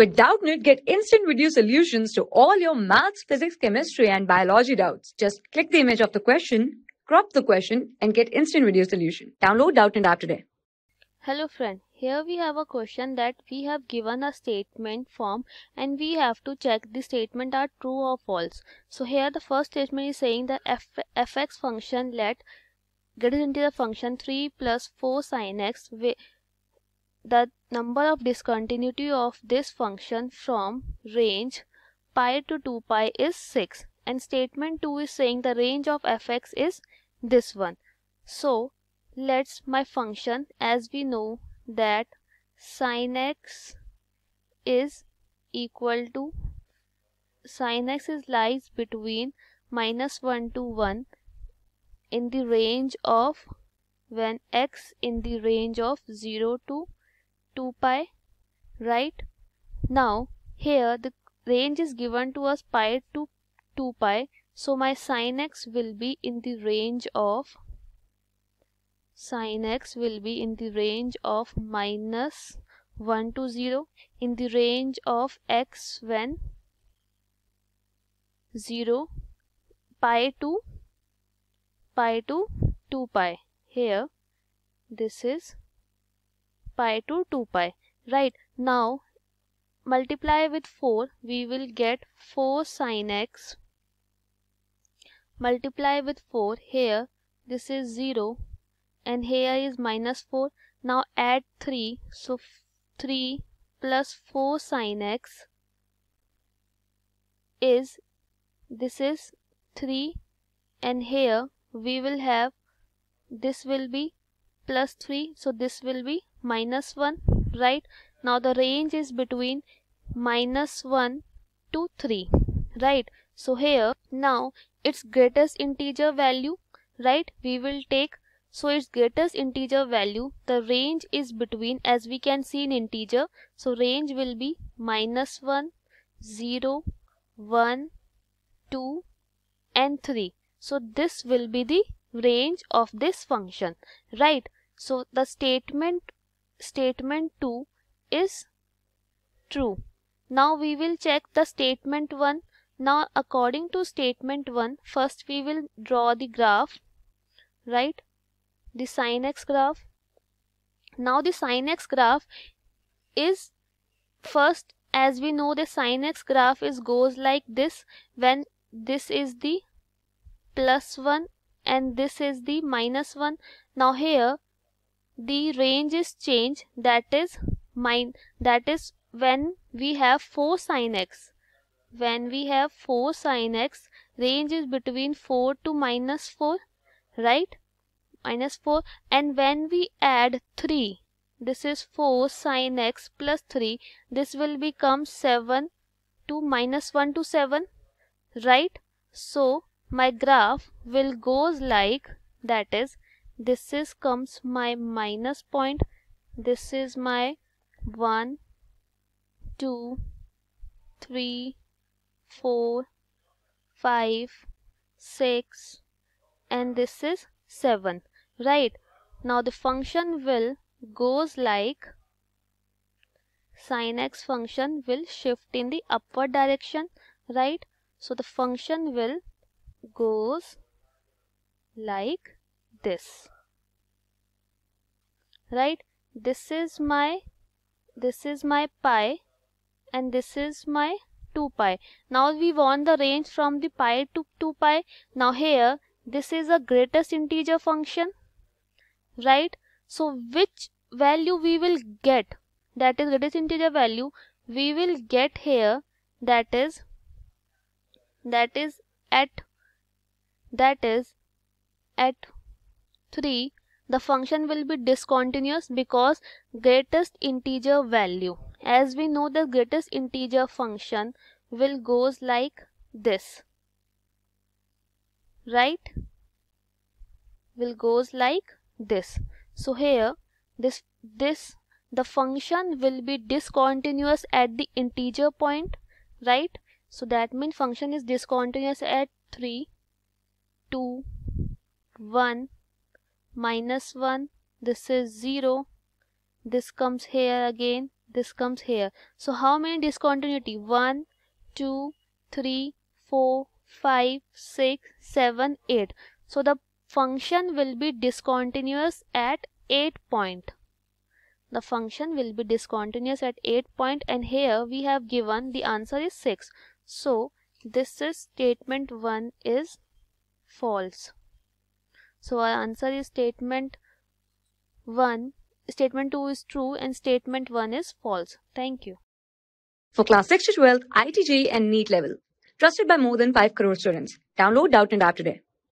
With Doubtnut, get instant video solutions to all your maths, physics, chemistry, and biology doubts. Just click the image of the question, crop the question, and get instant video solution. Download Doubtnut app today. Hello friend, here we have a question that we have given a statement form and we have to check the statement are true or false. So here the first statement is saying that fx function let get it into the function 3 plus 4 sin x. The number of discontinuity of this function from range pi to 2 pi is 6, and statement 2 is saying the range of fx is this one. So let's my function, as we know that sin x is equal to lies between -1 to 1 in the range of when x in the range of 0 to 2 pi, right? Now here the range is given to us pi to 2 pi, so my sin x will be in the range of -1 to 0, in the range of x when 0 pi to 2 pi. Here this is pi to 2 pi, right? Now multiply with 4, we will get 4 sin x, multiply with 4, here this is 0 and here is -4. Now add 3, so 3 plus 4 sin x is, this is 3, and here we will have, this will be plus 3, so this will be -1, right? Now the range is between -1 to 3, right? So here now its greatest integer value, right, we will take. So its greatest integer value, the range is between, as we can see in integer, so range will be -1, 0, 1, 2 and 3. So this will be the range of this function, right? So the statement 2 is true. Now we will check the statement 1. Now according to statement 1, first we will draw the graph, right, the sin x graph. Now the sin x graph is, first as we know the sin x graph is goes like this, when this is the +1 and this is the -1. Now here the range is changed, that is when we have 4 sin x. When we have 4 sin x, range is between 4 to -4, right? -4. And when we add 3, this is 4 sin x plus 3, this will become 7 to -1 to 7, right? So my graph will goes like, that is, this is comes my minus point, this is my 1, 2, 3, 4, 5, 6 and this is 7, right? Now the function will goes like, sin x function will shift in the upward direction, right? So the function will goes like this, right? This is my pi and this is my 2 pi. Now we want the range from the pi to 2 pi. Now here this is a greatest integer function, right? So which value we will get, that is greatest integer value we will get here, that is at 3, the function will be discontinuous because greatest integer value, as we know the greatest integer function will goes like this, right? Will goes like this. So here the function will be discontinuous at the integer point, right? So that means function is discontinuous at 3, 2, 1, -1, this is 0, this comes here again, this comes here. So how many discontinuity? 1, 2, 3, 4, 5, 6, 7, 8. So the function will be discontinuous at 8 point. The function will be discontinuous at 8 point, and here we have given the answer is 6. So this is statement 1 is false. So our answer is statement 1. Statement 2 is true and statement 1 is false. Thank you. For class 6 to 12, IIT JEE and NEET level. Trusted by more than 5 crore students. Download Doubtnut app today.